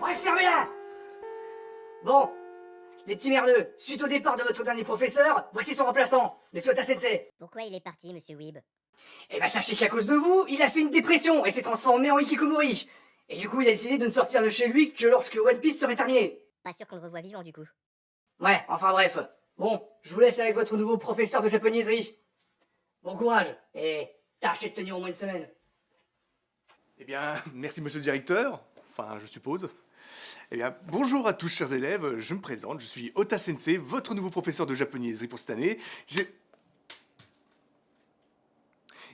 Ouais, fermez-la! Bon, les petits merdeux, suite au départ de votre dernier professeur, voici son remplaçant, Monsieur Ota Sensei. Pourquoi il est parti, monsieur Weeb? Eh ben sachez qu'à cause de vous, il a fait une dépression et s'est transformé en Hikikomori. Et du coup, il a décidé de ne sortir de chez lui que lorsque One Piece serait terminé. Pas sûr qu'on le revoie vivant, du coup. Ouais, enfin bref. Bon, je vous laisse avec votre nouveau professeur de japonaiserie. Bon courage, et tâchez de tenir au moins une semaine. Eh bien, merci monsieur le directeur, enfin je suppose. Eh bien, bonjour à tous chers élèves, je me présente, je suis Ota Sensei, votre nouveau professeur de japonaiserie pour cette année.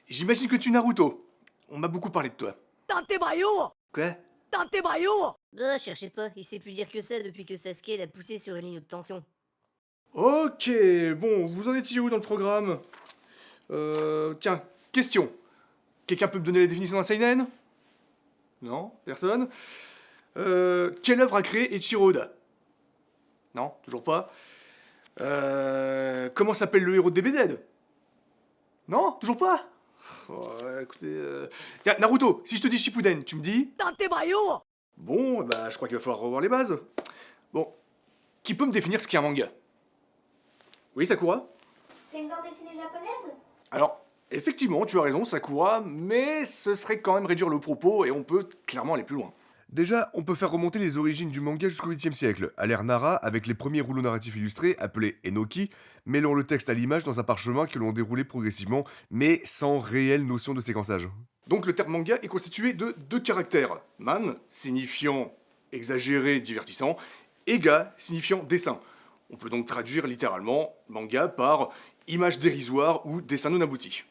J'imagine que tu es Naruto. On m'a beaucoup parlé de toi. Tantemayo! Quoi? Tantemayo! Bah, cherchez pas, il sait plus dire que ça depuis que Sasuke l'a poussé sur une ligne de tension. Ok, bon, vous en étiez où dans le programme? Tiens, question. Quelqu'un peut me donner la définition d'un seinen? Non? Personne? Quelle œuvre a créé Eiichiro Oda? Non? Toujours pas? Comment s'appelle le héros de DBZ? Non? Toujours pas? Écoutez... Tiens, Naruto, si je te dis Shippuden, tu me dis? Tantemayo! Bon, bah je crois qu'il va falloir revoir les bases. Bon, qui peut me définir ce qu'est un manga? Oui, Sakura? C'est une bande dessinée japonaise? Alors, effectivement, tu as raison, Sakura, mais ce serait quand même réduire le propos et on peut clairement aller plus loin. Déjà, on peut faire remonter les origines du manga jusqu'au 8e siècle, à l'ère Nara, avec les premiers rouleaux narratifs illustrés, appelés Enoki, mêlant le texte à l'image dans un parchemin que l'on déroulait progressivement, mais sans réelle notion de séquençage. Donc le terme manga est constitué de deux caractères. Man, signifiant exagéré, divertissant, et ga, signifiant dessin. On peut donc traduire littéralement manga par image dérisoire ou dessin non abouti.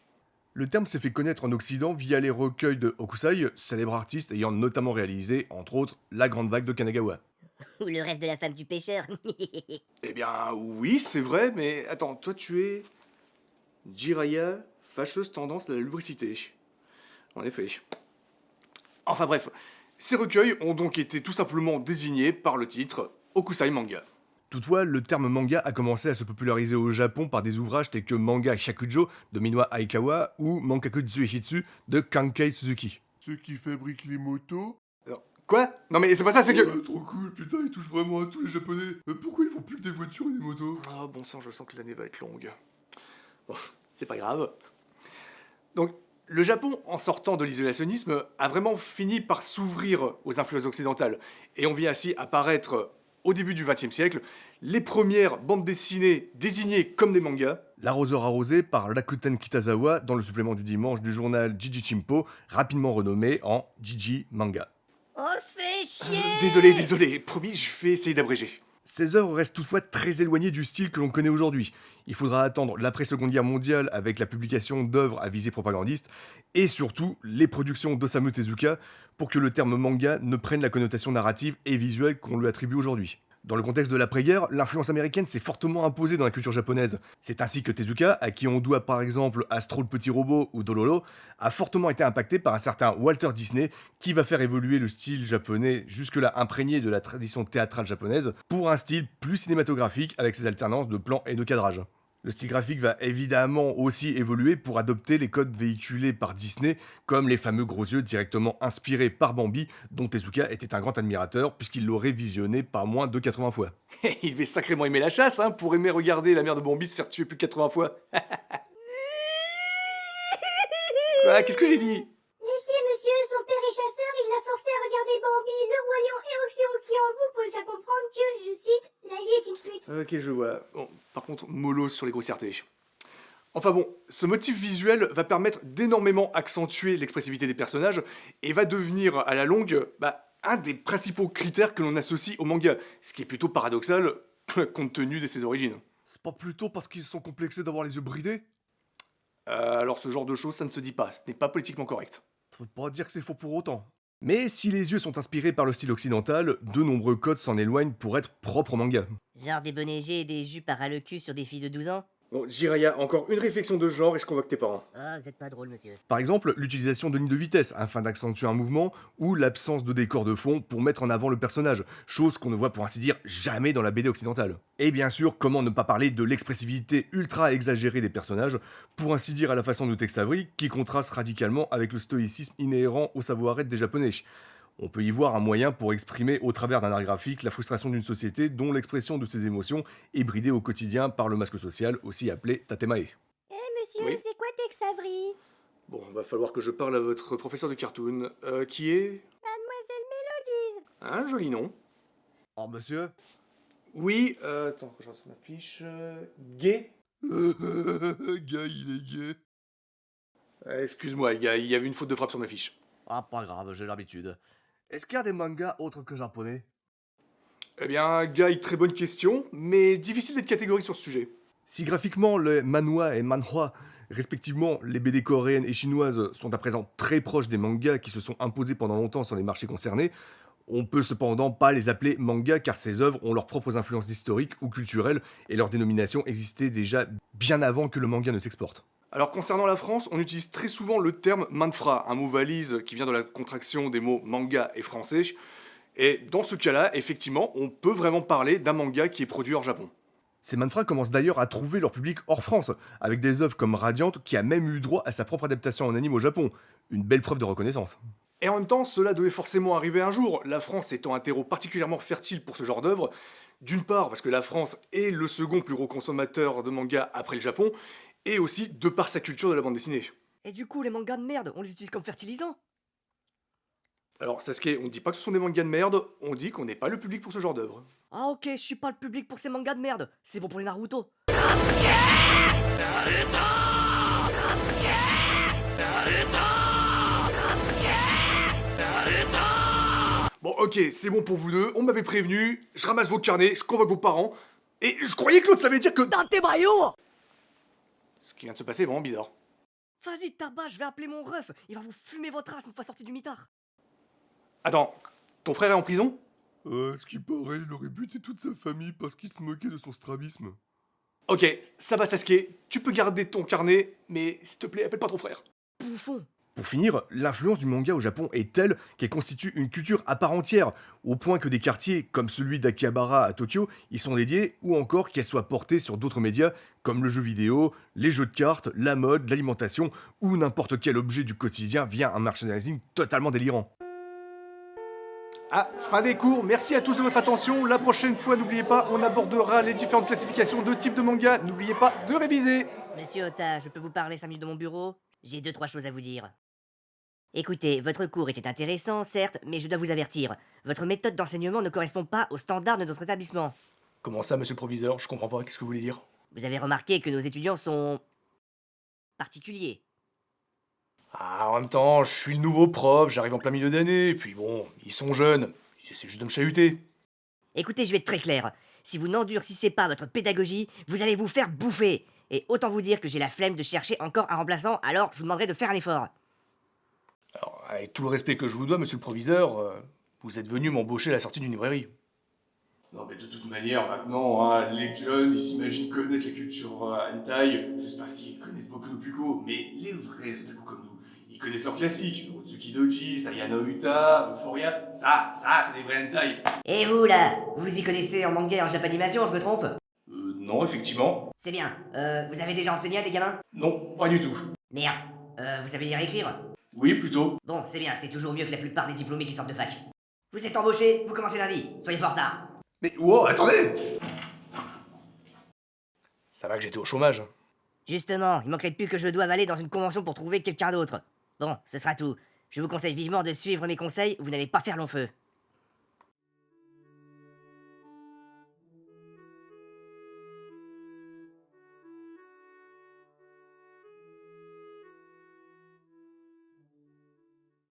Le terme s'est fait connaître en Occident via les recueils de Hokusai, célèbre artiste ayant notamment réalisé, entre autres, La Grande Vague de Kanagawa. Ou le rêve de la femme du pêcheur. Eh bien oui, c'est vrai, mais attends, toi tu es... Jiraya, fâcheuse tendance à la lubricité. En effet. Enfin bref, ces recueils ont donc été tout simplement désignés par le titre Hokusai Manga. Toutefois, le terme manga a commencé à se populariser au Japon par des ouvrages tels que Manga Shakujo de Minwa Aikawa ou Mankaku Tsuehitsu de Kankei Suzuki. Ceux qui fabriquent les motos. Alors, quoi? Non mais c'est pas ça, c'est que... Trop cool, putain, ils touchent vraiment à tous les japonais. Pourquoi ils font plus que des voitures et des motos? Ah bon sang, je sens que l'année va être longue. Bon, c'est pas grave. Donc, le Japon, en sortant de l'isolationnisme, a vraiment fini par s'ouvrir aux influences occidentales. Et on vit ainsi apparaître, au début du XXe siècle, les premières bandes dessinées désignées comme des mangas. L'arroseur arrosé par Rakuten Kitazawa dans le supplément du dimanche du journal Jiji Chimpo, rapidement renommé en Jiji Manga. On se fait chier! Désolé, promis, je vais essayer d'abréger. Ces œuvres restent toutefois très éloignées du style que l'on connaît aujourd'hui. Il faudra attendre l'après-seconde guerre mondiale avec la publication d'œuvres à visée propagandiste et surtout les productions d'Osamu Tezuka pour que le terme manga ne prenne la connotation narrative et visuelle qu'on lui attribue aujourd'hui. Dans le contexte de l'après-guerre, l'influence américaine s'est fortement imposée dans la culture japonaise. C'est ainsi que Tezuka, à qui on doit par exemple Astro le petit robot ou Dororo, a fortement été impacté par un certain Walter Disney qui va faire évoluer le style japonais jusque-là imprégné de la tradition théâtrale japonaise pour un style plus cinématographique avec ses alternances de plans et de cadrage. Le style graphique va évidemment aussi évoluer pour adopter les codes véhiculés par Disney, comme les fameux gros yeux directement inspirés par Bambi, dont Tezuka était un grand admirateur puisqu'il l'aurait visionné pas moins de 80 fois. Il devait sacrément aimer la chasse, hein, pour aimer regarder la mère de Bambi se faire tuer plus de 80 fois. Quoi? Qu'est-ce que j'ai dit? Laissez monsieur, son père est chasseur, il l'a forcé à regarder Bambi, le roi lion et Roxy qui en vous pour lui faire comprendre que, je cite, la vie est une pute. Ok, je vois. Bon, par contre, mollo sur les grossièretés. Enfin bon, ce motif visuel va permettre d'énormément accentuer l'expressivité des personnages et va devenir à la longue un des principaux critères que l'on associe au manga, ce qui est plutôt paradoxal compte tenu de ses origines. C'est pas plutôt parce qu'ils sont complexés d'avoir les yeux bridés? Alors ce genre de choses, ça ne se dit pas, ce n'est pas politiquement correct. Ça veut pas dire que c'est faux pour autant. Mais si les yeux sont inspirés par le style occidental, de nombreux codes s'en éloignent pour être propres au manga. Genre des bonnets G et des jupes à ras le cul sur des filles de 12 ans? Bon, Jiraya, encore une réflexion de genre et je convoque tes parents. Ah, vous êtes pas drôle, monsieur. Par exemple, l'utilisation de lignes de vitesse afin d'accentuer un mouvement, ou l'absence de décor de fond pour mettre en avant le personnage, chose qu'on ne voit pour ainsi dire jamais dans la BD occidentale. Et bien sûr, comment ne pas parler de l'expressivité ultra exagérée des personnages, pour ainsi dire à la façon de Tex Avery, qui contraste radicalement avec le stoïcisme inhérent au savoir-être des japonais. On peut y voir un moyen pour exprimer au travers d'un art graphique la frustration d'une société dont l'expression de ses émotions est bridée au quotidien par le masque social, aussi appelé tatemae. Monsieur, Oui. c'est quoi Tex Avery? Bon, va falloir que je parle à votre professeur de cartoon, qui est... Mademoiselle Mélodise. Un joli nom. Oh monsieur? Oui, attends, que je regarde sur ma fiche... Gay. Gars, il est gay. Excuse-moi, il y avait une faute de frappe sur ma fiche. Ah pas grave, j'ai l'habitude. Est-ce qu'il y a des mangas autres que japonais? Eh bien, Guy, très bonne question, mais difficile d'être catégorique sur ce sujet. Si graphiquement les manhwa et manhwa, respectivement les BD coréennes et chinoises, sont à présent très proches des mangas qui se sont imposés pendant longtemps sur les marchés concernés, on peut cependant pas les appeler mangas car ces œuvres ont leurs propres influences historiques ou culturelles et leur dénomination existait déjà bien avant que le manga ne s'exporte. Alors concernant la France, on utilise très souvent le terme manfra, un mot valise qui vient de la contraction des mots manga et français. Et dans ce cas-là, effectivement, on peut vraiment parler d'un manga qui est produit hors Japon. Ces manfras commencent d'ailleurs à trouver leur public hors France, avec des œuvres comme Radiant qui a même eu droit à sa propre adaptation en anime au Japon. Une belle preuve de reconnaissance. Et en même temps, cela devait forcément arriver un jour, la France étant un terreau particulièrement fertile pour ce genre d'œuvre. D'une part parce que la France est le second plus gros consommateur de manga après le Japon, et aussi de par sa culture de la bande dessinée. Et du coup, les mangas de merde, on les utilise comme fertilisant? Alors Sasuke, on dit pas que ce sont des mangas de merde, on dit qu'on n'est pas le public pour ce genre d'œuvre. Ah ok, je suis pas le public pour ces mangas de merde. C'est bon pour les Naruto. Bon ok, c'est bon pour vous deux, on m'avait prévenu, je ramasse vos carnets, je convoque vos parents, et je croyais que l'autre savait dire que... Dante Brayo. Ce qui vient de se passer est vraiment bizarre. Vas-y, tabac, je vais appeler mon ref. Il va vous fumer votre race une fois sorti du mitard. Attends, ton frère est en prison? Ce qui paraît, il aurait buté toute sa famille parce qu'il se moquait de son strabisme. Ok, ça va Sasuke, tu peux garder ton carnet, mais s'il te plaît, appelle pas ton frère. Bouffon. Pour finir, l'influence du manga au Japon est telle qu'elle constitue une culture à part entière, au point que des quartiers comme celui d'Akihabara à Tokyo y sont dédiés, ou encore qu'elle soit portée sur d'autres médias comme le jeu vidéo, les jeux de cartes, la mode, l'alimentation, ou n'importe quel objet du quotidien via un merchandising totalement délirant. Ah, fin des cours, merci à tous de votre attention, la prochaine fois, n'oubliez pas, on abordera les différentes classifications de types de manga, n'oubliez pas de réviser. Monsieur Ota, je peux vous parler 5 minutes de mon bureau? J'ai 2-3 choses à vous dire. Écoutez, votre cours était intéressant, certes, mais je dois vous avertir. Votre méthode d'enseignement ne correspond pas aux standards de notre établissement. Comment ça, monsieur le proviseur? Je comprends pas, qu'est-ce que vous voulez dire? Vous avez remarqué que nos étudiants sont... particuliers. Ah, en même temps, je suis le nouveau prof, j'arrive en plein milieu d'année, et puis bon, ils sont jeunes, ils essaient juste de me chahuter. Écoutez, je vais être très clair. Si vous n'endurcissez pas votre pédagogie, vous allez vous faire bouffer. Et autant vous dire que j'ai la flemme de chercher encore un remplaçant, alors je vous demanderai de faire un effort. Alors, avec tout le respect que je vous dois, monsieur le proviseur, vous êtes venu m'embaucher à la sortie d'une librairie. Non mais de toute manière, maintenant, hein, les jeunes, ils s'imaginent connaître la culture hentai juste parce qu'ils connaissent beaucoup de Puko, mais les vrais otaku comme nous, ils connaissent leurs classiques, Otsuki Doji, Sayano Uta, Euphoria, ça, c'est des vrais hentai. Et vous là, vous y connaissez en manga et en japanimation, je me trompe? Non, effectivement. C'est bien. Vous avez déjà enseigné à des gamins? Non, pas du tout. Merde. Vous savez lire et écrire? Oui, plutôt. Bon, c'est bien, c'est toujours mieux que la plupart des diplômés qui sortent de fac. Vous êtes embauché, vous commencez lundi, soyez pas en retard. Mais, wow, attendez! Ça va que j'étais au chômage. Justement, il manquerait plus que je doive aller dans une convention pour trouver quelqu'un d'autre. Bon, ce sera tout. Je vous conseille vivement de suivre mes conseils ou vous n'allez pas faire long feu.